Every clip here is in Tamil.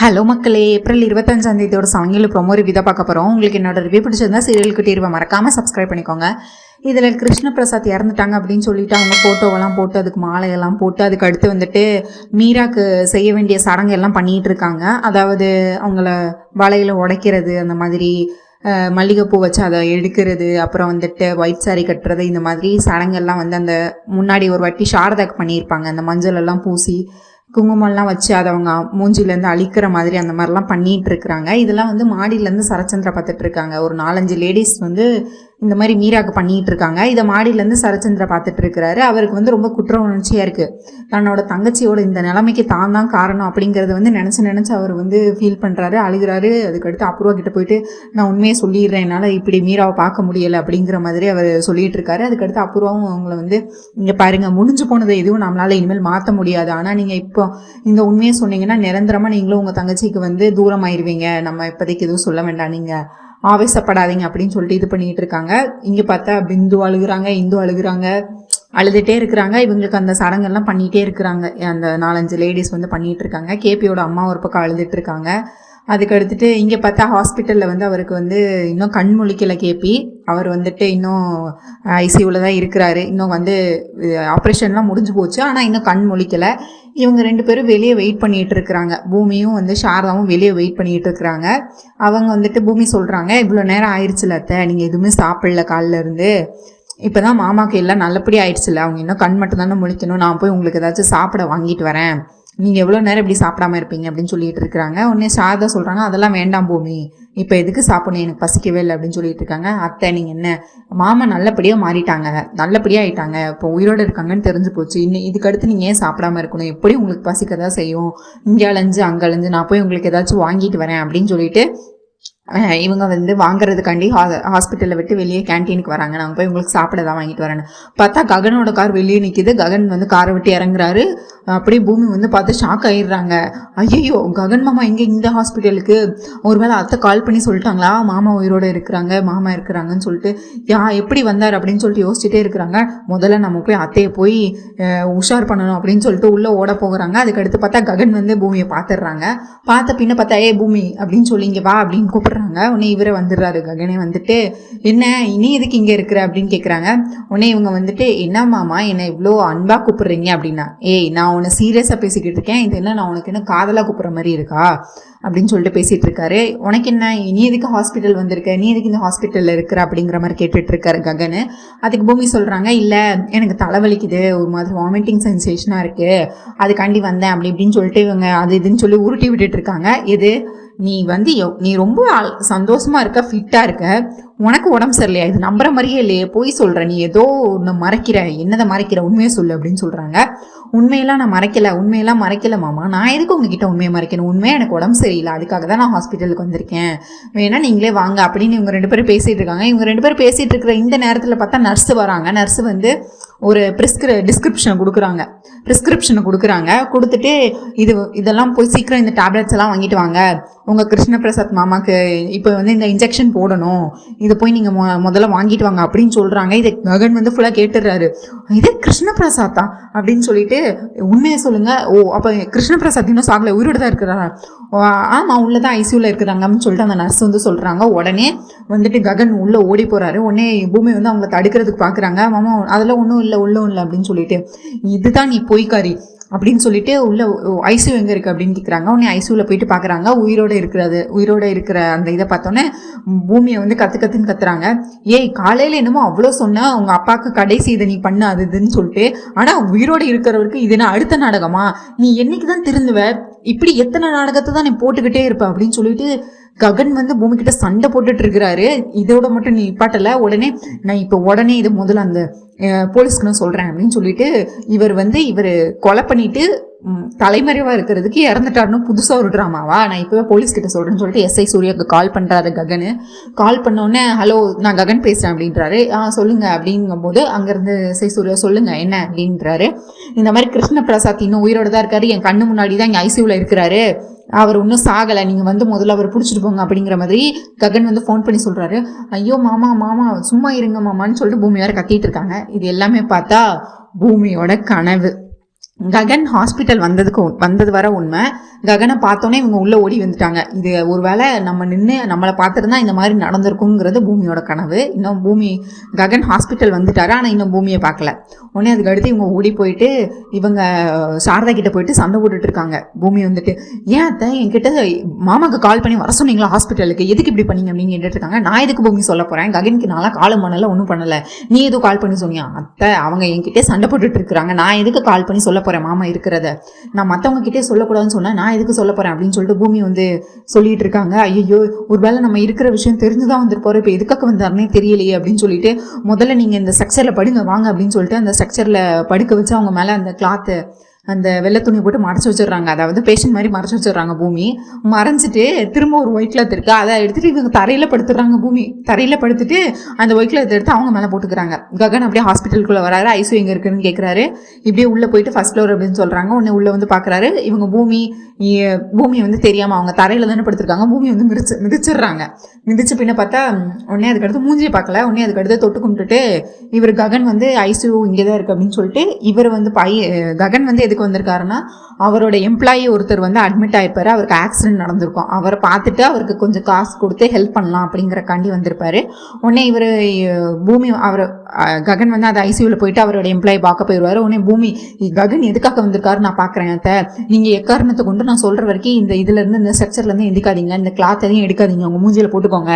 ஹலோ மக்களே, ஏப்ரல் 25 சாயங்காலம் ப்ரோமோ ரிவ்யூ தான் பார்க்க போகிறோம். உங்களுக்கு என்னோட ரிவ்யூ பிடிச்சிருந்தா சீரியலுக்கு டிவியை மறக்காமல் சப்ஸ்கிரைப் பண்ணிக்கோங்க. இதில் கிருஷ்ண பிரசாத் இறந்துட்டாங்க அப்படின்னு சொல்லிட்டு அவங்க ஃபோட்டோவெல்லாம் போட்டு அதுக்கு மாலையெல்லாம் போட்டு அதுக்கு அடுத்து வந்துட்டு மீராக்கு செய்ய வேண்டிய சடங்கு எல்லாம் பண்ணிகிட்டு இருக்காங்க. அதாவது அவங்கள வலையில் உடைக்கிறது, அந்த மாதிரி மல்லிகைப்பூ வச்சு அதை எடுக்கிறது, அப்புறம் வந்துட்டு ஒயிட் சாரி கட்டுறது, இந்த மாதிரி சடங்கெல்லாம் வந்து அந்த முன்னாடி ஒரு வாட்டி சாரதாக்கு பண்ணியிருப்பாங்க. அந்த மஞ்சள் எல்லாம் பூசி குங்குமம்லாம் வச்சு அதை அவங்க மூஞ்சிலேருந்து அழிக்கிற மாதிரி அந்த மாதிரிலாம் பண்ணிகிட்டு இருக்கிறாங்க. இதெல்லாம் வந்து மாடியிலேருந்து சரச்சந்திரா பார்த்துட்ருக்காங்க. ஒரு 4-5 லேடிஸ் வந்து இந்த மாதிரி மீராக்கு பண்ணிகிட்டு இருக்காங்க. இதை மாடியிலேருந்து சரச்சந்திரா பார்த்துட்டு இருக்கிறாரு. அவருக்கு வந்து ரொம்ப குற்ற உணர்ச்சியாக இருக்குது. தன்னோட தங்கச்சியோட இந்த நிலைமைக்கு தான் காரணம் அப்படிங்கிறத வந்து நினச்சி அவர் வந்து ஃபீல் பண்ணுறாரு, அழுகிறாரு. அதுக்கடுத்து அப்ரூவா கிட்ட போயிட்டு நான் உண்மையை சொல்லிடுறேன், என்னால் இப்படி மீராவை பார்க்க முடியலை அப்படிங்கிற மாதிரி அவர் சொல்லிகிட்டு இருக்காரு. அதுக்கடுத்து அப்ரூவாவும் அவங்கள வந்து இங்கே பாருங்கள், முடிஞ்சு போனதை எதுவும் நம்மளால் இனிமேல் மாற்ற முடியாது. ஆனால் நீங்கள் இப்போ இந்த உண்மையை சொன்னீங்கன்னா நிரந்தரமாக நீங்களும் உங்கள் தங்கச்சிக்கு வந்து தூரம் ஆயிடுவீங்க. நம்ம இப்போதைக்கு எதுவும் சொல்ல வேண்டாம், நீங்கள் ஆவேசப்படாதீங்க அப்படின்னு சொல்லிட்டு இது பண்ணிட்டு இருக்காங்க. இங்கே பார்த்தா பிந்து அழுகுறாங்க, இந்து அழுகுறாங்க, அழுதுகிட்டே இருக்கிறாங்க. இவங்களுக்கு அந்த சடங்கெல்லாம் பண்ணிகிட்டே இருக்கிறாங்க. அந்த 4-5 லேடிஸ் வந்து பண்ணிகிட்டு இருக்காங்க. கேபியோட அம்மா ஒரு பக்கம் அழுதுட்டு இருக்காங்க. அதுக்கு அடுத்துட்டு இங்கே பார்த்தா ஹாஸ்பிட்டலில் வந்து அவருக்கு வந்து இன்னும் கண் முழிக்கலை கேபி. அவர் வந்துட்டு இன்னும் ஐசியூவில் தான் இருக்கிறாரு. இன்னும் வந்து ஆப்ரேஷன்லாம் முடிஞ்சு போச்சு, ஆனால் இன்னும் கண் முழிக்கலை. இவங்க 2 பேரும் வெளியே வெயிட் பண்ணிகிட்டு இருக்கிறாங்க. பூமியும் வந்து சாரதாவும் வெளியே வெயிட் பண்ணிகிட்டு இருக்கிறாங்க. அவங்க வந்துட்டு பூமி சொல்கிறாங்க, இவ்வளோ நேரம் ஆயிடுச்சுல அத்தை, நீங்கள் எதுவுமே சாப்பிடல காலில் இருந்து, இப்போ தான் மாமாவுக்கு எல்லாம் நல்லபடி ஆயிடுச்சுல, அவங்க இன்னும் கண் மட்டும் தானே முழிக்கணும், நான் போய் உங்களுக்கு ஏதாச்சும் சாப்பிட வாங்கிட்டு வரேன், நீங்கள் எவ்வளோ நேரம் இப்படி சாப்பிடாம இருப்பீங்க அப்படின்னு சொல்லிட்டு இருக்கிறாங்க. உடனே சாரதா சொல்கிறாங்க, அதெல்லாம் வேண்டாம் பூமி, இப்போ எதுக்கு சாப்பிடணும், எனக்கு பசிக்கவே இல்லை அப்படின்னு சொல்லிட்டு இருக்காங்க. அத்தை நீங்கள் என்ன, மாமா நல்லபடியாக மாறிட்டாங்க, நல்லபடியாக ஆகிட்டாங்க, இப்போ உயிரோடு இருக்காங்கன்னு தெரிஞ்சு போச்சு, இன்னும் இதுக்கடுத்து நீங்கள் ஏன் சாப்பிடாம இருக்கணும், எப்படி உங்களுக்கு பசிக்க தான் செய்யும், இங்கே அலைஞ்சு அங்கே அலைஞ்சு நான் போய் உங்களுக்கு ஏதாச்சும் வாங்கிட்டு வரேன் அப்படின்னு சொல்லிட்டு இவங்க வந்து வாங்குறதுக்காண்டி ஹாஸ்பிட்டலில் விட்டு வெளியே கேன்டீனுக்கு வராங்க. நாங்கள் போய் உங்களுக்கு சாப்பிட தான் வாங்கிட்டு வரேன்னு பார்த்தா ககனோட கார் வெளியே நிற்கிது. ககன் வந்து காரை விட்டு இறங்குறாரு. அப்படியே பூமி வந்து பார்த்து ஷாக் ஆகிடுறாங்க. ஐயோ, ககன் மாமா எங்கே இந்த ஹாஸ்பிட்டலுக்கு, ஒருவேளை அத்தை கால் பண்ணி சொல்லிட்டாங்களா மாமா உயிரோடு இருக்கிறாங்க, மாமா இருக்கிறாங்கன்னு சொல்லிட்டு, எப்படி வந்தார் அப்படின்னு சொல்லிட்டு யோசிச்சுட்டே இருக்கிறாங்க. முதல்ல நம்ம போய் அத்தையை போய் உஷார் பண்ணணும் அப்படின்னு சொல்லிட்டு உள்ளே ஓட போகிறாங்க. அதுக்கடுத்து பார்த்தா ககன் வந்து பூமியை பார்த்துடுறாங்க. பார்த்த பின்ன பார்த்தா பூமி அப்படின்னு சொல்லி இங்கே வா அப்படின்னு கூப்பிடுறாங்க. உடனே இவரை வந்துடுறாரு. ககனே வந்துட்டு, என்ன இனி எதுக்கு இங்கே இருக்கிற அப்படின்னு கேட்குறாங்க. உடனே இவங்க வந்துட்டு, என்ன மாமா என்னை இவ்வளோ அன்பாக கூப்பிடுறீங்க அப்படின்னா, நான் உன்னை சீரியஸாக பேசிக்கிட்டு இருக்கேன், இது என்ன நான் உனக்கு என்ன காதலாக கூப்பிட்ற மாதிரி இருக்கா அப்படின்னு சொல்லிட்டு பேசிகிட்டு இருக்காரு. உனக்கு என்ன, நீ எதுக்கு ஹாஸ்பிட்டல் வந்திருக்க, நீ எதுக்கு இந்த ஹாஸ்பிட்டலில் இருக்கிற அப்படிங்கிற மாதிரி கேட்டுட்டு இருக்காரு ககன். அதுக்கு பூமி சொல்கிறாங்க, இல்லை எனக்கு தலைவலிக்குது, ஒரு மாதிரி வாமிட்டிங் சென்சேஷனாக இருக்குது, அதுக்காண்டி வந்தேன் அப்படி இப்படின்னு சொல்லிட்டு இவங்க அது இதுன்னு சொல்லி உருட்டி விட்டுட்டு இருக்காங்க. நீ வந்து நீ ரொம்ப சந்தோஷமாக இருக்க, ஃபிட்டாக இருக்க, உனக்கு உடம்பு சரியில்லையா, இது நம்புற மாதிரியே இல்லையே, போய் சொல்கிற, நீ ஏதோ ஒன்று மறைக்கிற, என்னதை மறைக்கிற, உண்மையை சொல்லு அப்படின்னு சொல்கிறாங்க. உண்மையெல்லாம் நான் உண்மையெல்லாம் மறைக்கலை மாமா, நான் எதுக்கு உங்ககிட்ட உண்மையை மறைக்கணும், உண்மையாக எனக்கு உடம்பு சரியில்லை, அதுக்காக தான் நான் ஹாஸ்பிட்டலுக்கு வந்திருக்கேன், வேணா நீங்களே வாங்க அப்படின்னு இவங்க 2 பேரும் பேசிகிட்டு இருக்காங்க. இவங்க 2 பேரும் பேசிகிட்டு இருக்கிற இந்த நேரத்தில் பார்த்தா நர்ஸு வராங்க. நர்ஸு வந்து ஒரு ப்ரிஸ்கிரிப்ஷனை கொடுக்குறாங்க. கொடுத்துட்டு இதெல்லாம் போய் சீக்கிரம் இந்த டேப்லெட்ஸ் எல்லாம் வாங்கிட்டு வாங்க, உங்கள் கிருஷ்ண பிரசாத் மாமாவுக்கு இப்போ வந்து இந்த இன்ஜெக்ஷன் போடணும், இதை போய் நீங்கள் முதல்ல வாங்கிட்டு வாங்க அப்படின்னு சொல்கிறாங்க. இதை ககன் வந்து ஃபுல்லாக கேட்டுடுறாரு. இது கிருஷ்ண பிரசாத்தா அப்படின்னு சொல்லிட்டு, உண்மையை சொல்லுங்கள், அப்போ கிருஷ்ண பிரசாத் இன்னும் சாகலை, உயிரோடு தான் இருக்கிறாரா, ஆமாம் உள்ளே தான் ஐசியூவில் இருக்கிறாங்க அப்படின்னு சொல்லிட்டு அந்த நர்ஸ் வந்து சொல்கிறாங்க. உடனே வந்துட்டு ககன் உள்ளே ஓடி போகிறாரு. உடனே பூமி வந்து அவங்களை தடுக்கிறதுக்கு பார்க்குறாங்க. மாமா அதெல்லாம் ஒன்றும் இல்லை அப்படின்னு சொல்லிட்டு, இதுதான் நீ போய்க்காரி அப்படின்னு சொல்லிட்டு உள்ள ஐசியூ எங்கே இருக்குது அப்படின்னு கேட்குறாங்க. உடனே ஐசியூவில் போயிட்டு பார்க்குறாங்க. உயிரோடு இருக்கிற அந்த இதை பார்த்தோன்னே பூமியை வந்து கற்றுன்னு கத்துறாங்க. காலையில் என்னமோ அவ்வளோ சொன்னால் உங்கள் அப்பாவுக்கு கடைசி இதை நீ பண்ண அது இதுன்னு சொல்லிட்டு, ஆனால் உயிரோடு இருக்கிறவருக்கு இது என்ன அடுத்த நாடகமா, நீ என்னைக்கு தான் திருந்துவ, இப்படி எத்தனை நாடகத்தை தான் நீ போட்டுக்கிட்டே இருப்ப அப்படின்னு சொல்லிட்டு ககன் வந்து பூமி கிட்ட சண்டை போட்டுட்டு இருக்கிறாரு. இதோட மட்டும் நீ நிப்பாட்டலை, உடனே நான் இப்போ உடனே இது முதல்ல அந்த போலீஸ்க்கு நான் சொல்கிறேன் அப்படின்னு சொல்லிட்டு இவர் கொலை பண்ணிட்டு தலைமறைவாக இருக்கிறதுக்கு இறந்துட்டாருன்னு புதுசாக ஒரு ட்ராமாவா, நான் இப்போவே போலீஸ்கிட்ட சொல்கிறேன்னு சொல்லிட்டு எஸ்ஐ சூர்யாவுக்கு கால் பண்ணுறாரு ககன். கால் பண்ணோடனே ஹலோ நான் ககன் பேசுகிறேன் அப்படின்றாரு. சொல்லுங்கள் அப்படிங்கும்போது அங்கேருந்து எஸ்ஐ சூர்யா சொல்லுங்கள் என்ன அப்படின்றாரு. இந்த மாதிரி கிருஷ்ண பிரசாத் இன்னும் உயிரோடு தான் இருக்காரு, என் கண்ணு முன்னாடி தான் இங்கே ஐசியூவில் இருக்கிறாரு, அவர் இன்னும் சாகலை, நீங்கள் வந்து முதல்ல அவர் பிடிச்சிட்டு போங்க அப்படிங்கிற மாதிரி ககன் வந்து ஃபோன் பண்ணி சொல்கிறாரு. ஐயோ மாமா சும்மா இருங்க மாமான்னு சொல்லிட்டு பூமி வேறு கத்திட்டு இருக்காங்க. இது எல்லாமே பார்த்தா பூமியோட கனவு. ககன் ஹாஸ்பிட்டல் வந்தது வர உண்மை. ககனை பார்த்தோன்னே இவங்க உள்ளே ஓடி வந்துட்டாங்க. இது ஒருவேளை நம்ம நின்று நம்மளை பார்த்துருந்தா இந்த மாதிரி நடந்திருக்குங்கிறது பூமியோட கனவு. இன்னும் ககன் ஹாஸ்பிட்டல் வந்துட்டாரு, ஆனால் இன்னும் பூமியை பார்க்கல. உடனே அதுக்கு அடுத்து இவங்க ஓடி போயிட்டு இவங்க சாரதா கிட்ட போயிட்டு சண்டை போட்டுட்டு இருக்காங்க. பூமி வந்துட்டு, ஏன் அத்தை என்கிட்ட மாமாவுக்கு கால் பண்ணி வர சொன்னீங்களா ஹாஸ்பிட்டலுக்கு, எதுக்கு இப்படி பண்ணீங்க அப்படின்னு கேட்டுட்டு இருக்காங்க. நான் எதுக்கு பூமி சொல்ல போகிறேன், ககனுக்கு நாளாக காலம் பண்ணலை, ஒன்றும் பண்ணலை, நீ எதுவும் கால் பண்ணி சொன்னியா? அத்தை அவங்க என்கிட்டே சண்டை போட்டுட்டு இருக்கிறாங்க, நான் எதுக்கு கால் பண்ணி சொல்ல போகிறேன் மாமா இருக்கிறத, நான் மற்றவங்க கிட்டே சொல்லக்கூடாதுன்னு சொன்னேன், நான் எதுக்கு சொல்ல போகிறேன் அப்படின்னு சொல்லிட்டு பூமி வந்து சொல்லிட்டு இருக்காங்க. ஐயோ ஒருவேளை நம்ம இருக்கிற விஷயம் தெரிஞ்சுதான் வந்துட்டு போகிறோம், இப்போ எதுக்காக வந்தாருன்னே தெரியலையே அப்படின்னு சொல்லிட்டு, முதல்ல நீங்கள் இந்த ஸ்ட்ரக்சரில் படுங்க வாங்க அப்படின்னு சொல்லிட்டு அந்த ஸ்ட்ரக்சரில் படுக்க வச்சு அவங்க மேலே அந்த கிளாத்து அந்த வெள்ளை துணி போட்டு மறைச்சி வச்சிடுறாங்க. அதாவது பேஷண்ட் மாதிரி மறைச்சி வச்சிடுறாங்க. பூமி மறைஞ்சிட்டு திரும்ப ஒரு ஒயிட் கிளாத் இருக்கு, அதை எடுத்துட்டு இவங்க தரையில படுத்துடுறாங்க. பூமி தரையில படுத்துட்டு அந்த ஒயிட் கிளாத் எடுத்து அவங்க மேலே போட்டுக்கிறாங்க. ககன் அப்படியே ஹாஸ்பிட்டலுக்குள்ள வராரு. ஐசு எங்க இருக்குன்னு கேட்குறாரு. இப்படியே உள்ள போயிட்டு ஃபர்ஸ்ட் ஃப்ளோர் அப்படின்னு சொல்றாங்க. உடனே உள்ள வந்து பாக்குறாரு. இவங்க பூமி வந்து தெரியாம அவங்க தரையில தானே படுத்திருக்காங்க. பூமி வந்து மிதிச்சிடுறாங்க. மிதிச்சு பின்ன பார்த்தா உடனே அதுக்கடுத்து மூஞ்சியை பார்க்கல. உடனே அதுக்கடுத்து தொட்டு கும்பிட்டுட்டு இவர் ககன் வந்து ஐசு இங்கேதான் இருக்கு அப்படின்னு சொல்லிட்டு இவர் வந்து ககன் வந்து வந்திருக்காருன்னா அவரோட எம்ப்ளாயி ஒருத்தர் வந்து அட்மிட் ஆயிருப்பாரு. அவருக்கு ஆக்சிடென்ட் நடந்திருக்கும். அவரை பார்த்துட்டு அவருக்கு கொஞ்சம் காசு கொடுத்து ஹெல்ப் பண்ணலாம் அப்படிங்கிறக்காண்டி வந்திருப்பாரு. உடனே இவர் ககன் வந்து அந்த ஐசியூவில் போயிட்டு அவரோட எம்ப்ளாயி பார்க்க போயிடுவாரு. உடனே பூமி, ககன் எதுக்காக வந்திருக்காரு நான் பார்க்குறேன் அத்தை, நீங்கள் எக்காரணத்தை கொண்டு நான் சொல்கிற வரைக்கும் இந்த ஸ்ட்ரக்சர்லேருந்து எந்திக்காதீங்க, இந்த கிளாத் எதையும் எடுக்காதீங்க, உங்கள் மூஞ்சியில் போட்டுக்கோங்க,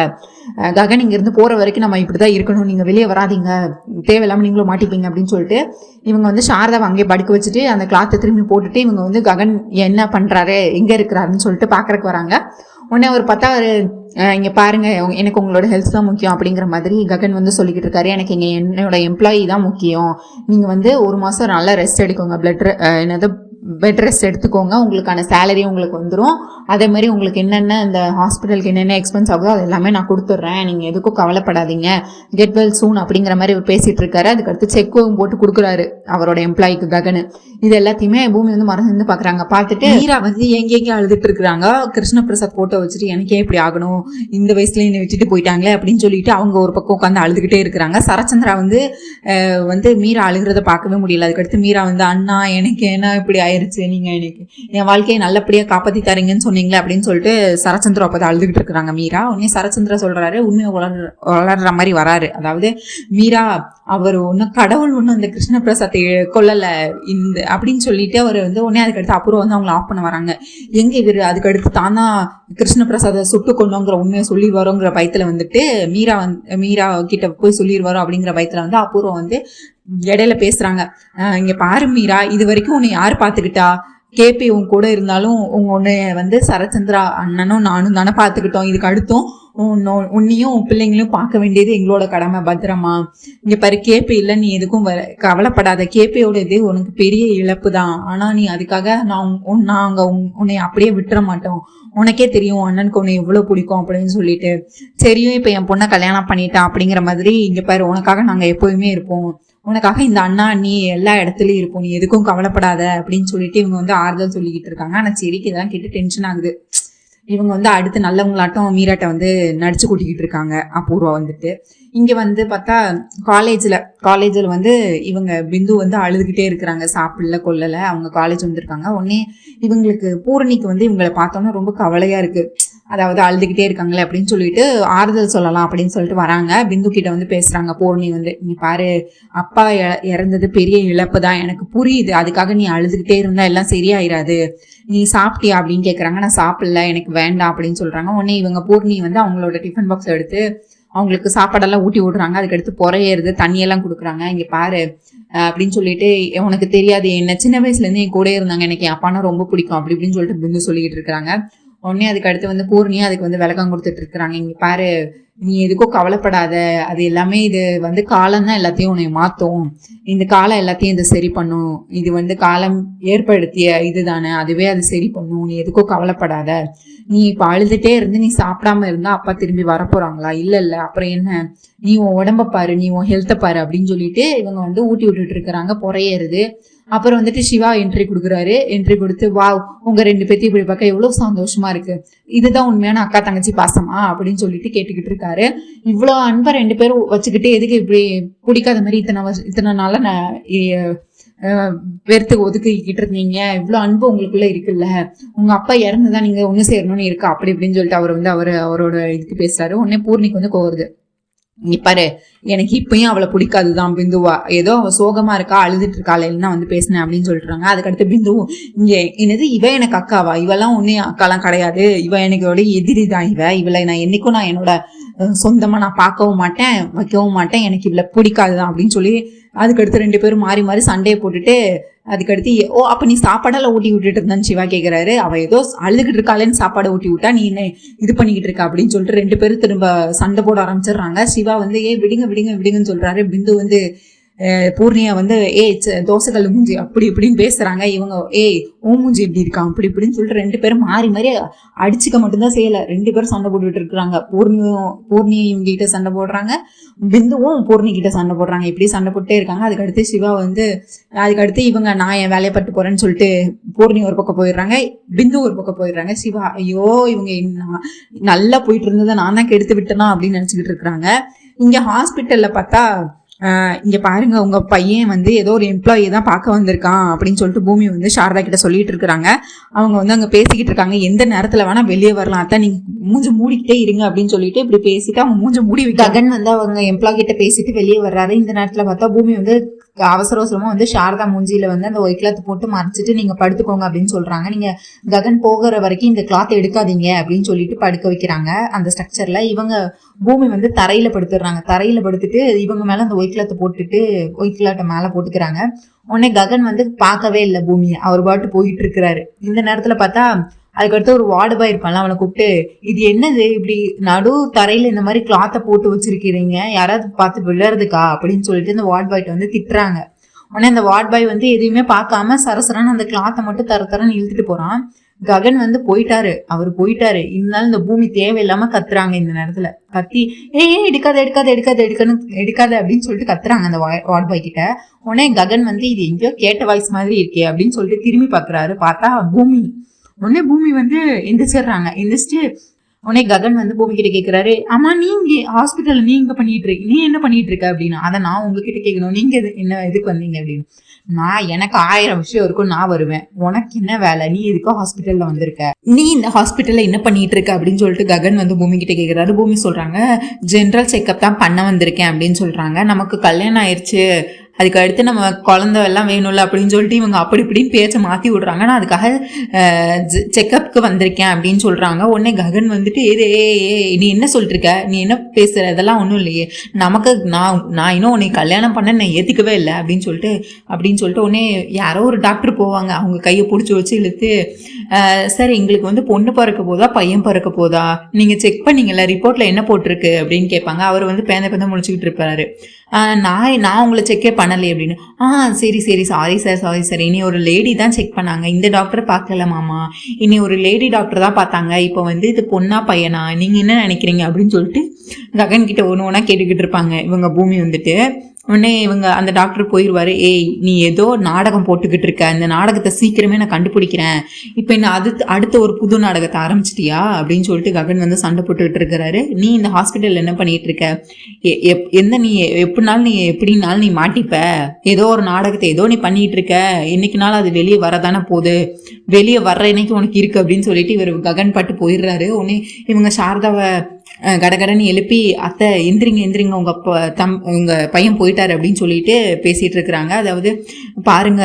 ககன் இங்கேருந்து போகிற வரைக்கும் நம்ம இப்படி தான் இருக்கணும், நீங்கள் வெளியே வராதிங்க, தேவையில்லாமல் நீங்களும் மாட்டிப்பீங்க அப்படின்னு சொல்லிட்டு இவங்க வந்து சாரதாவை அங்கேயே படுக்க வச்சுட்டு அந்த கிளாத்தை திரும்பி போட்டுட்டு இவங்க வந்து ககன் என்ன பண்ணுறாரு எங்கே இருக்கிறாருன்னு சொல்லிட்டு பார்க்குறக்கு வராங்க. உடனே அவர் பார்த்தா இங்கே பாருங்க, எனக்கு உங்களோட ஹெல்த் தான் முக்கியம் அப்படிங்கிற மாதிரி ககன் வந்து சொல்லிக்கிட்டு இருக்காரு. எனக்கு என்னோட எம்ப்ளாயி தான் முக்கியம், நீங்கள் வந்து 1 மாதம் நல்லா ரெஸ்ட் எடுக்கோங்க, பெட் ரெஸ்ட் எடுத்துக்கோங்க, உங்களுக்கான சேலரி உங்களுக்கு வந்துடும், அதே மாதிரி உங்களுக்கு என்னென்ன இந்த ஹாஸ்பிட்டலுக்கு என்னென்ன எக்ஸ்பென்ஸ் ஆகுதோ அது எல்லாமே நான் கொடுத்துட்றேன், நீங்கள் எதுக்கும் கவலைப்படாதீங்க, கெட் வெல் சூன் அப்படிங்கிற மாதிரி அவர் பேசிகிட்டு இருக்காரு. அதுக்கடுத்து செக்கும் போட்டு கொடுக்குறாரு அவரோட எம்ப்ளாய்க்கு ககனு. இது எல்லாத்தையுமே பூமி வந்து மறந்து பார்க்குறாங்க. பார்த்துட்டு மீரா வந்து எங்கெங்கே அழுதுட்டு இருக்கிறாங்க. கிருஷ்ணபிரசாத் ஃபோட்டோ வச்சுட்டு எனக்கே இப்படி ஆகணும், இந்த வயசுல என்னை விட்டுட்டு போயிட்டாங்களே அப்படின்னு சொல்லிட்டு அவங்க ஒரு பக்கம் உட்காந்து அழுதுகிட்டே இருக்கிறாங்க. சரச்சந்திரா வந்து மீரா அழுகிறத பார்க்கவே முடியல. அதுக்கடுத்து மீரா வந்து, அண்ணா எனக்கு என்ன இப்படி ஆயிடுச்சு, நீங்க எனக்கு என் வாழ்க்கையை நல்லபடியா காப்பாத்தி தரீங்கன்னு சொன்னீங்களே அப்படின்னு சொல்லிட்டு சரச்சந்திரா அப்போ அழுதுகிட்டு இருக்கிறாங்க மீரா. உடனே சரச்சந்திரா சொல்றாரு, உண்மையை வளர்ற மாதிரி வராரு. அதாவது மீரா அவர் ஒன்னும் கடவுள் ஒன்றும் அந்த கிருஷ்ணபிரசாத்தை கொல்லல அப்படின்னு சொல்லிட்டு அவர் வந்து உடனே அதுக்கடுத்து அப்புறம் வந்து அவங்களை ஆஃப் பண்ண வராங்க. எங்க இவர் அதுக்கடுத்து தானா கிருஷ்ணபிரசாதை சுட்டு கொண்டோங்கிற உண்மையை சொல்லிடுவாரோங்கிற பயத்துல வந்துட்டு மீரா கிட்ட போய் சொல்லிடுவாரோ அப்படிங்கிற பயத்துல வந்து அப்புறம் வந்து இடையில பேசுறாங்க. இங்க பாரு மீரா, இது வரைக்கும் உன்னை யார் பாத்துக்கிட்டா, கேபி உன் கூட இருந்தாலும் உன்னை வந்து சரச்சந்திரா அண்ணனும் நானும் தானே பார்த்துக்கிட்டோம், இதுக்கு அடுத்தும் உன்னையும் உன் பிள்ளைங்களையும் பார்க்க வேண்டியது எங்களோட கடமை, பத்திரமா. இங்க பாரு கேபி இல்லை, நீ எதுக்கும் கவலைப்படாத, கேபியோட இது உனக்கு பெரிய இழப்பு தான், ஆனா நீ அதுக்காக நாங்க உன்னை அப்படியே விட்டுற மாட்டோம், உனக்கே தெரியும் அண்ணனுக்கு உன்னை எவ்வளவு பிடிக்கும் அப்படின்னு சொல்லிட்டு, சரியும் இப்ப என் பொண்ணை கல்யாணம் பண்ணிட்டான் அப்படிங்கிற மாதிரி, இங்க பாரு உனக்காக நாங்க எப்போதுமே இருப்போம், உனக்காக இந்த அண்ணா நீ எல்லா இடத்துலயும் இருப்போம், நீ எதுக்கும் கவலைப்படாத அப்படின்னு சொல்லிட்டு இவங்க வந்து ஆறுதல் சொல்லிக்கிட்டு இருக்காங்க. ஆனா செடிக்கு இதெல்லாம் கேட்டு டென்ஷன் ஆகுது. இவங்க வந்து அடுத்து நல்லவங்களாட்டம் மீராட்டை வந்து நடிச்சு கூட்டிக்கிட்டு இருக்காங்க. அபூர்வா வந்துட்டு இங்க வந்து பார்த்தா காலேஜில் வந்து இவங்க பிந்து வந்து அழுதுகிட்டே இருக்கிறாங்க, சாப்பிடல கொள்ளல. அவங்க காலேஜ் வந்திருக்காங்க. உடனே இவங்களுக்கு பூரணிக்கு வந்து இவங்களை பார்த்தோன்னா ரொம்ப கவலையா இருக்கு. அதாவது அழுதுகிட்டே இருக்காங்களே அப்படின்னு சொல்லிட்டு ஆறுதல் சொல்லலாம் அப்படின்னு சொல்லிட்டு வராங்க. பிந்து கிட்ட வந்து பேசுறாங்க. பூரணி வந்து, நீ பாரு அப்பா இறந்தது பெரிய இழப்பு தான், எனக்கு புரியுது, அதுக்காக நீ அழுதுகிட்டே இருந்தா எல்லாம் சரியாயிராது, நீ சாப்பிட்டியா அப்படின்னு கேட்குறாங்க. நான் சாப்பிடல, எனக்கு வேண்டாம் அப்படின்னு சொல்றாங்க. உடனே இவங்க பூர்ணி வந்து அவங்களோட டிஃபன் பாக்ஸ் எடுத்து அவங்களுக்கு சாப்பாடெல்லாம் ஊட்டி விடுறாங்க. அதுக்கடுத்து புறையேறுது, தண்ணியெல்லாம் கொடுக்குறாங்க. இங்கே பாரு அப்படின்னு சொல்லிட்டு, உனக்கு தெரியாது என்ன சின்ன வயசுலேருந்து என் கூட இருந்தாங்க, எனக்கு என் அப்பானா ரொம்ப பிடிக்கும் அப்படி இப்படின்னு சொல்லிட்டு பிந்து சொல்லிக்கிட்டு இருக்கிறாங்க. உடனே அதுக்கு அடுத்து வந்து பூர்ணியா அதுக்கு வந்து விளக்கம் கொடுத்துட்டு இருக்கிறாங்க. இங்கே பாரு நீ எதுக்கும் கவலைப்படாத, அது எல்லாமே இது வந்து காலம் தான் எல்லாத்தையும் உன்னை மாற்றும், இந்த காலம் எல்லாத்தையும் இது சரி பண்ணும், இது வந்து காலம் ஏற்படுத்திய இதுதானே, அதுவே அது சரி பண்ணும், நீ எதுக்கும் கவலைப்படாத, நீ இப்போ அழுதுகிட்டே இருந்து நீ சாப்பிடாம இருந்தா அப்பா திரும்பி வரப்போறாங்களா, இல்லை அப்புறம் என்ன, நீ உன் உடம்ப பாரு, நீ உன் ஹெல்த்தை பாரு அப்படின்னு சொல்லிட்டு இவங்க வந்து ஊட்டி விட்டுட்டு இருக்கிறாங்க. புறையேறுது. அப்புறம் வந்துட்டு சிவா என்ட்ரி கொடுக்குறாரு. என்ட்ரி கொடுத்து, வாவ் உங்க 2 பேத்தையும் இப்படி பார்க்க எவ்வளவு சந்தோஷமா இருக்கு, இதுதான் உண்மையான அக்கா தங்கச்சி பாசமா அப்படின்னு சொல்லிட்டு கேட்டுக்கிட்டு இருக்காரு. இவ்வளோ அன்பை 2 பேரும் வச்சுக்கிட்டு எதுக்கு இப்படி பிடிக்காத மாதிரி இத்தனை நாள வெறுத்து ஒதுக்கிக்கிட்டு இருந்தீங்க, இவ்வளவு அன்பு உங்களுக்குள்ள இருக்குல்ல, உங்க அப்பா இறந்துதான் நீங்க ஒண்ணு சேரணும்னு இருக்கா அப்படி இப்படின்னு சொல்லிட்டு அவர் வந்து அவரோட இதுக்கு பேசுறாரு. உடனே பூர்ணிக்கு வந்து கோருது. பாரு, எனக்கு இப்பயும் அவளை பிடிக்காதுதான் பிந்துவா, ஏதோ அவ சோகமா இருக்கா, அழுதுட்டு இருக்கா, இல்லைன்னா வந்து பேசினேன் அப்படின்னு சொல்லிட்டுறாங்க. அதுக்கடுத்து பிந்துவும், இங்க என்னது இவ எனக்கு அக்காவா, இவெல்லாம் ஒன்னே அக்காலாம் கிடையாது, இவ எனக்கு எதிரி தான், இவளை நான் என்னைக்கும் நான் என்னோட சொந்தமா நான் பார்க்கவும் மாட்டேன், வைக்கவும் மாட்டேன், எனக்கு இவளை பிடிக்காதுதான் அப்படின்னு சொல்லி அதுக்கடுத்து 2 பேரும் மாறி மாறி சண்டையை போட்டுட்டு அதுக்கடுத்து அப்ப நீ சாப்பாடெல்லாம் ஊட்டி விட்டுட்டு இருந்தான்னு சிவா கேட்கிறாரு. அவ ஏதோ அழுதுகிட்டு இருக்காளேன்னு சாப்பாடை ஊட்டி விட்டா, நீ என்ன இது பண்ணிக்கிட்டு இருக்கா அப்படின்னு சொல்லிட்டு 2 பேரும் திரும்ப சண்டை போட ஆரம்பிச்சிடுறாங்க. சிவா வந்து விடுங்க விடுங்க விடுங்கன்னு சொல்றாரு. பிந்து வந்து பூர்ணியா வந்து தோசைக்கல் மூஞ்சி அப்படி இப்படின்னு பேசுறாங்க. இவங்க ஓ மூஞ்சி எப்படி இருக்கான் அப்படி இப்படின்னு சொல்லிட்டு 2 பேரும் மாறி மாறி அடிச்சுக்க மட்டும்தான் செய்யல. 2 பேரும் சண்டை போட்டுட்டு இருக்கிறாங்க. பூர்ணி இவங்க கிட்ட சண்டை போடுறாங்க, பிந்துவும் பூர்ணி கிட்ட சண்டை போடுறாங்க. இப்படி சண்டை போட்டே இருக்காங்க. அதுக்கடுத்து சிவா வந்து அதுக்கடுத்து இவங்க நான் என் வேலையை பட்டு போறேன்னு சொல்லிட்டு பூர்ணி ஒரு பக்கம் போயிடுறாங்க, பிந்து ஒரு பக்கம் போயிடுறாங்க. சிவா ஐயோ இவங்க நல்லா போயிட்டு இருந்ததை நான் தான் கெடுத்து விட்டேனா அப்படின்னு நினைச்சுக்கிட்டு இருக்கிறாங்க. இங்க ஹாஸ்பிட்டல்ல பார்த்தா இங்க பாருங்க, உங்க பையன் வந்து ஏதோ ஒரு எம்ப்ளாயி தான் பார்க்க வந்திருக்கான் அப்படின்னு சொல்லிட்டு பூமி வந்து சாரதா கிட்ட சொல்லிட்டு இருக்கிறாங்க. அவங்க வந்து அங்க பேசிக்கிட்டு இருக்காங்க. எந்த நேரத்துல வேணா வெளியே வரலாம், அதான் நீங்க மூஞ்ச மூடிக்கிட்டே இருங்க அப்படின்னு சொல்லிட்டு இப்படி பேசிட்டு அவங்க மூஞ்ச மூடி ககன் வந்து அவங்க எம்ப்ளாய் கிட்ட பேசிட்டு வெளியே வர்றாரு. இந்த நேரத்துல பார்த்தா பூமி வந்து அவசர அவசரமா வந்து சாரதா மூஞ்சியில வந்து அந்த ஒயிட் கிளாத் போட்டு மறைச்சிட்டு நீங்க படுத்துக்கோங்க அப்படின்னு சொல்றாங்க. நீங்க ககன் போகிற வரைக்கும் இந்த கிளாத் எடுக்காதீங்க அப்படின்னு சொல்லிட்டு படுக்க வைக்கிறாங்க. அந்த ஸ்ட்ரக்சர்ல இவங்க பூமி வந்து தரையில படுத்துடுறாங்க. தரையில படுத்துட்டு இவங்க மேல அந்த ஒயிட் கிளாத்தை போட்டுட்டு ஒயிட் கிளாட்டை மேல போட்டுக்கிறாங்க. உடனே ககன் வந்து பார்க்கவே இல்லை பூமியை, அவர் பாட்டு போயிட்டு இருக்கிறாரு. இந்த நேரத்துல பார்த்தா அதுக்கடுத்து ஒரு வார்டு பாய் இருப்பான்ல, அவனை கூப்பிட்டு இது என்னது இப்படி நடு தரையில இந்த மாதிரி கிளாத்தை போட்டு வச்சிருக்கிறீங்க, யாராவது பார்த்து விழுறதுக்கா அப்படின்னு சொல்லிட்டு இந்த வார்டு பாய்ட்ட வந்து திட்டுறாங்க. உடனே அந்த வார்டு பாய் வந்து எதையுமே பார்க்காம சரசரான அந்த கிளாத்தை மட்டும் தரன்னு இழுத்துட்டு போறான். ககன் வந்து அவர் போயிட்டாரு. இருந்தாலும் இந்த பூமி தேவையில்லாம கத்துறாங்க. இந்த நேரத்துல கத்தி எடுக்காத எடுக்காத எடுக்காத எடுக்காத அப்படின்னு சொல்லிட்டு கத்துறாங்க அந்த வார்டு பாய் கிட்ட. உடனே ககன் வந்து இது எங்கேயோ கேட்ட வாய்ஸ் மாதிரி இருக்கே அப்படின்னு சொல்லிட்டு திரும்பி பாக்குறாரு. பார்த்தா பூமி. உடனே பூமி வந்து எந்திரிச்சிடுறாங்க. எந்திரிச்சிட்டு உடனே ககன் வந்து பூமி கிட்ட கேட்கிறாரு, ஆமா நீங்க ஹாஸ்பிட்டல்ல நீங்க பண்ணிட்டு இருக்க, நீ என்ன பண்ணிட்டு இருக்க அப்படின்னா. அதை நான் உங்ககிட்ட கேட்கணும், நீங்க என்ன எதுக்கு வந்தீங்க அப்படின்னு. எனக்கு 1000 விஷயம் இருக்கும், நான் வருவேன், உனக்கு என்ன வேலை, நீ எதுக்கோ ஹாஸ்பிட்டல்ல வந்திருக்க, நீ இந்த ஹாஸ்பிட்டல்ல என்ன பண்ணிட்டு இருக்க அப்படின்னு சொல்லிட்டு ககன் வந்து பூமி கிட்ட கேட்கிறாரு. பூமி சொல்றாங்க, ஜென்ரல் செக்அப் தான் பண்ண வந்திருக்கேன் அப்படின்னு சொல்றாங்க. நமக்கு கல்யாணம் ஆயிடுச்சு, அதுக்கு அடுத்து நம்ம குழந்தை எல்லாம் வேணும்ல அப்படின்னு சொல்லிட்டு இவங்க அப்படி இப்படின்னு பேச்சை மாற்றி விடுறாங்க. நான் அதுக்காக செக்கப்புக்கு வந்திருக்கேன் அப்படின்னு சொல்கிறாங்க. உடனே ககன் வந்துட்டு நீ என்ன சொல்லிட்டு இருக்க, நீ என்ன பேசுகிற, இதெல்லாம் ஒன்றும் இல்லையே, நமக்கு நான் இன்னும் உன்னை கல்யாணம் பண்ண நான் ஏற்றுக்கவே இல்லை அப்படின்னு சொல்லிட்டு உடனே யாரோ ஒரு டாக்டர் போவாங்க, அவங்க கையை பிடிச்சி வச்சு இழுத்து, சார் எங்களுக்கு வந்து பொண்ணு பிறக்க போதா பையன் பிறக்க போதா, நீங்கள் செக் பண்ணீங்கல்ல, ரிப்போர்ட்டில் என்ன போட்டிருக்கு அப்படின்னு கேட்பாங்க. அவர் வந்து பேந்த முழிச்சுக்கிட்டு இருப்பாரு. நான் உங்களை செக்கே பண்ணலை அப்படின்னு. சரி சாரி சார் இனி ஒரு லேடி தான் செக் பண்ணாங்க, இந்த டாக்டர் பார்க்கல மாமா, இனி ஒரு லேடி டாக்டர் தான் பார்த்தாங்க, இப்போ வந்து இது பொண்ணா பையனா நீங்கள் என்ன நினைக்கிறீங்க அப்படின்னு சொல்லிட்டு ககன் கிட்ட ஒன்று ஒன்றா கேட்டுக்கிட்டு இருப்பாங்க இவங்க பூமி வந்துட்டு. உடனே இவங்க அந்த டாக்டர் போயிடுவாரு. நீ ஏதோ நாடகம் போட்டுக்கிட்டு இருக்க, இந்த நாடகத்தை சீக்கிரமே நான் கண்டுபிடிக்கிறேன், இப்போ என்ன அடுத்த ஒரு புது நாடகத்தை ஆரம்பிச்சிட்டியா அப்படின்னு சொல்லிட்டு ககன் வந்து சண்டை போட்டுக்கிட்டு இருக்கிறாரு. நீ இந்த ஹாஸ்பிட்டல் என்ன பண்ணிட்டு இருக்க, நீ எப்படினாலும் நீ மாட்டிப்ப, ஏதோ ஒரு நாடகத்தை ஏதோ நீ பண்ணிட்டு இருக்க, என்னைக்குனாலும் அது வெளியே வரதானே போகுது, வெளியே வர்ற இன்னைக்கு உனக்கு இருக்கு அப்படின்னு சொல்லிட்டு இவர் ககன் பாட்டு போயிடுறாரு. உடனே இவங்க சாரதாவை கடகடன்னு எழுப்பி, அத்தை எந்திரிங்க உங்க பையன் போயிட்டாரு அப்படின்னு சொல்லிட்டு பேசிட்டு இருக்கிறாங்க. அதாவது பாருங்க,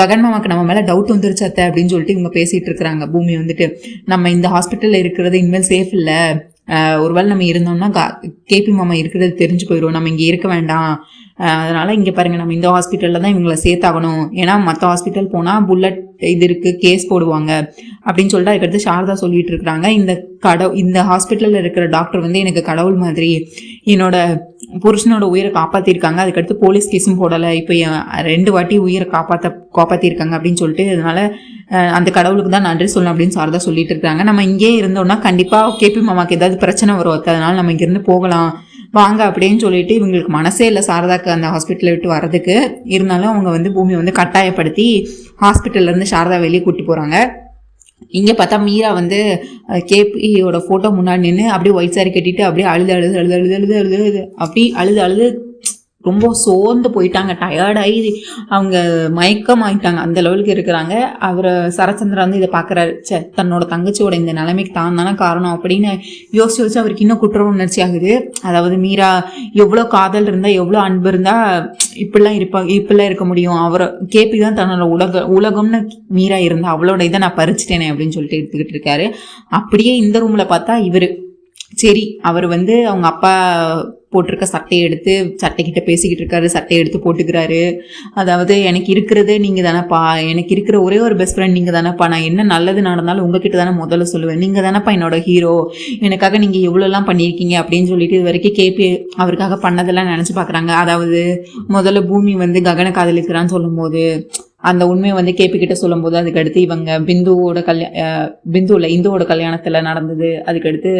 ககன் மாமாக்கு நம்ம மேல டவுட் வந்துருச்சு அத்தை அப்படின்னு சொல்லிட்டு இவங்க பேசிட்டு இருக்கிறாங்க. பூமி வந்துட்டு, நம்ம இந்த ஹாஸ்பிட்டல்ல இருக்கிறது இனிமேல் சேஃப் இல்லை, ஒருவேளை நம்ம இருந்தோம்னா கேபி மாமா இருக்கிறது தெரிஞ்சு போயிடும், நம்ம இங்கே இருக்க வேண்டாம், அதனால இங்கே பாருங்க நம்ம இந்த ஹாஸ்பிட்டலில் தான் இவங்களை சேர்த்தாகணும், ஏன்னா மற்ற ஹாஸ்பிட்டல் போனால் புல்லட் இது இருக்குது, கேஸ் போடுவாங்க அப்படின்னு சொல்லிட்டு அதுக்கடுத்து சாரதா சொல்லிட்டு இருக்கிறாங்க. இந்த ஹாஸ்பிட்டலில் இருக்கிற டாக்டர் வந்து எனக்கு கடவுள் மாதிரி, என்னோட புருஷனோட உயிரை காப்பாற்றிருக்காங்க, அதுக்கடுத்து போலீஸ் கேஸும் போடலை, இப்போ 2 வாட்டி உயிரை காப்பாற்றிருக்காங்க அப்படின்னு சொல்லிட்டு, அதனால அந்த கடவுளுக்கு தான் நன்றி சொல்லணும் அப்படின்னு சாரதா சொல்லிட்டு இருக்காங்க. நம்ம இங்கே இருந்தோம்னா கண்டிப்பாக கேபி மாமாக்கு ஏதாவது பிரச்சனை வரும், அதனால நம்ம இங்கேருந்து போகலாம் வாங்க அப்படின்னு சொல்லிட்டு இவங்களுக்கு மனசே இல்லை சாரதாக்கு அந்த ஹாஸ்பிட்டலை விட்டு வர்றதுக்கு. இருந்தாலும் அவங்க வந்து பூமி வந்து கட்டாயப்படுத்தி ஹாஸ்பிட்டல்லேருந்து சாரதா வெளியே கூப்பிட்டு போகிறாங்க. இங்கே பார்த்தா மீரா வந்து கேபியோட ஃபோட்டோ முன்னாடி நின்று அப்படியே ஒயிட் சாரி கட்டிட்டு அப்படியே அழுது அப்படி அழுது ரொம்ப சோர்ந்து போயிட்டாங்க, டயர்டாகி அவங்க மயக்கம் ஆயிட்டாங்க, அந்த லெவலுக்கு இருக்கிறாங்க. சரச்சந்திரா வந்து இதை பார்க்குறாரு, தன்னோட தங்கச்சியோட இந்த நிலைமைக்கு தான் தானே காரணம் அப்படின்னு யோசிச்சு அவருக்கு இன்னும் குற்ற உணர்ச்சி ஆகுது. அதாவது மீரா எவ்வளோ காதல் இருந்தால், எவ்வளோ அன்பு இருந்தால் இப்படிலாம் இருக்க முடியும், அவரை கேபி தான் தன்னோட உலகம்னு மீரா இருந்தா அவளோட இதை நான் பறிச்சிட்டேனே அப்படின்னு சொல்லிட்டு எடுத்துக்கிட்டு இருக்காரு. அப்படியே இந்த ரூம்ல பார்த்தா சரி அவர் வந்து அவங்க அப்பா போட்டிருக்க சட்டையை எடுத்து சட்டைக்கிட்ட பேசிக்கிட்டு இருக்காரு, சட்டையை எடுத்து போட்டுக்கிறாரு. அதாவது எனக்கு இருக்கிறது நீங்கள் தானேப்பா, எனக்கு இருக்கிற ஒரே ஒரு பெஸ்ட் ஃப்ரெண்ட் நீங்கள் தானேப்பா, நான் என்ன நல்லது நடந்தாலும் உங்ககிட்ட தானே முதல்ல சொல்லுவேன், நீங்கள் தானேப்பா என்னோட ஹீரோ, எனக்காக நீங்கள் எவ்வளோலாம் பண்ணியிருக்கீங்க அப்படின்னு சொல்லிட்டு இது வரைக்கும் கேபி அவருக்காக பண்ணதெல்லாம் நினச்சி பார்க்குறாங்க. அதாவது முதல்ல பூமி வந்து ககன காதலிக்கிறான்னு சொல்லும் போது அந்த உண்மையை வந்து கேபி கிட்ட சொல்லும் போது, அதுக்கடுத்து இவங்க இந்துவோட கல்யாணத்துல நடந்தது, அதுக்கடுத்து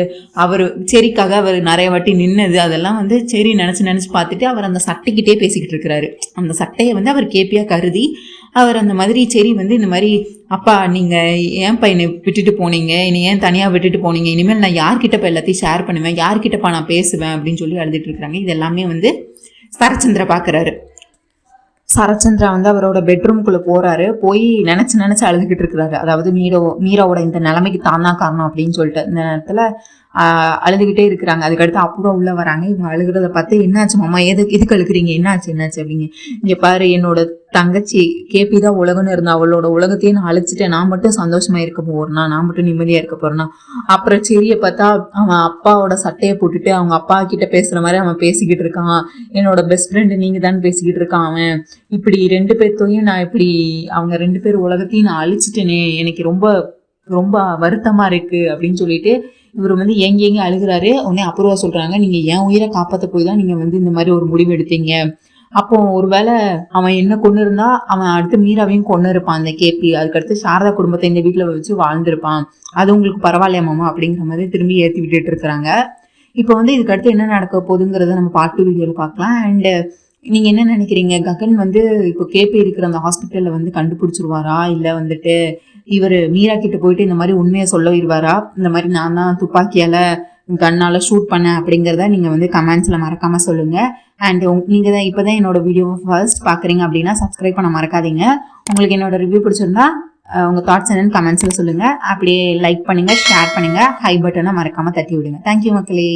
அவர் செரிக்காக அவர் நிறைய வாட்டி நின்னது, அதெல்லாம் வந்து சரி நினைச்சு பார்த்துட்டு அவர் அந்த சட்டைக்கிட்டே பேசிக்கிட்டு இருக்கிறாரு. அந்த சட்டையை வந்து அவர் கேபியா கருதி அவர் அந்த மாதிரி சரி வந்து இந்த மாதிரி அப்பா நீங்க ஏன்ப்பா என்னை விட்டுட்டு போனீங்க, என்னை ஏன் தனியா விட்டுட்டு போனீங்க, இனிமேல் நான் யார்கிட்டப்பா எல்லாத்தையும் ஷேர் பண்ணுவேன், யார்கிட்டப்பா நான் பேசுவேன் அப்படின்னு சொல்லி அழுதுட்டு இருக்கிறாங்க. இது எல்லாமே வந்து சரச்சந்திரா பாக்குறாரு. சரச்சந்திரா வந்து அவரோட பெட்ரூம்குள்ளே போறாரு, போய் நினைச்சு அழுதுகிட்டு இருக்கிறாரு. அதாவது மீராவோட இந்த நிலைமைக்கு தான் காரணம் அப்படின்னு சொல்லிட்டு இந்த நேரத்துல அழுதுகிட்டே இருக்கிறாங்க. அதுக்கடுத்து அப்புறா உள்ள வராங்க. இவங்க அழுகிறத பார்த்து என்னாச்சு மாமா, எதுக்கு அழுகிறீங்க, என்னாச்சு அப்படிங்க. இங்க பாரு, என்னோட தங்கச்சி கேபி தான் உலகம்னு இருந்தா, அவளோட உலகத்தையும் நான் அழிச்சிட்டேன், நான் மட்டும் சந்தோஷமா இருக்க போறேன்னா, நான் மட்டும் நிம்மதியா இருக்க போறேன்னா. அப்புறம் செடியை பார்த்தா அவன் அப்பாவோட சட்டையை போட்டுட்டு அவங்க அப்பா கிட்ட பேசுற மாதிரி அவன் பேசிக்கிட்டு இருக்கான், என்னோட பெஸ்ட் ஃப்ரெண்டு நீங்க தான் பேசிக்கிட்டு இருக்கான் அவன், இப்படி 2 பேர்த்தையும் நான் இப்படி அவங்க 2 பேர் உலகத்தையும் நான் அழிச்சிட்டேனே, எனக்கு ரொம்ப ரொம்ப வருத்தமா இருக்கு அப்படின்னு சொல்லிட்டு இவர் வந்து ஏங்கி அழுகிறாரு. உடனே அப்புறவா சொல்றாங்க, நீங்க என் உயிரை காப்பாற்ற போய் தான் நீங்க வந்து இந்த மாதிரி ஒரு முடிவு எடுத்தீங்க, அப்போ ஒருவேளை அவன் என்ன கொண்டு இருந்தா அவன் அடுத்து மீராவையும் கொண்டு இருப்பான் அந்த கேபி, அதுக்கடுத்து சாரதா குடும்பத்தை இந்த வீட்டுல வச்சு வாழ்ந்திருப்பான், அது உங்களுக்கு பரவாயில்லையா மாமா அப்படிங்கிற மாதிரி திரும்பி ஏற்றி விட்டுட்டு இருக்கிறாங்க. இப்போ வந்து இதுக்கு அடுத்து என்ன நடக்க போகுதுங்கிறத நம்ம பார்ட் 2 வீடியோல பார்க்கலாம். அண்ட் நீங்க என்ன நினைக்கிறீங்க, ககன் வந்து இப்போ கேபி இருக்கிற அந்த ஹாஸ்பிட்டல்ல வந்து கண்டுபிடிச்சிருவாரா, இல்ல வந்துட்டு இவர் மீரா கிட்ட போயிட்டு இந்த மாதிரி உண்மையை சொல்லிடுவாரா, இந்த மாதிரி நான் தான் துப்பாக்கியால கண்ணால ஷூட் பண்ணேன் அப்படிங்கிறத நீங்க வந்து கமெண்ட்ஸ்ல மறக்காம சொல்லுங்க. அண்ட் நீங்க தான் இப்பதான் என்னோட வீடியோ ஃபர்ஸ்ட் பாக்குறீங்க அப்படின்னா சப்ஸ்கிரைப் பண்ண மறக்காதீங்க. உங்களுக்கு என்னோட ரிவ்யூ பிடிச்சிருந்தா உங்க தாட்ஸ் என்னன்னு கமெண்ட்ஸ்ல சொல்லுங்க. அப்படியே லைக் பண்ணுங்க, ஷேர் பண்ணுங்க, ஹை பட்டனை மறக்காம தட்டி விடுங்க. தேங்க்யூ மக்களே.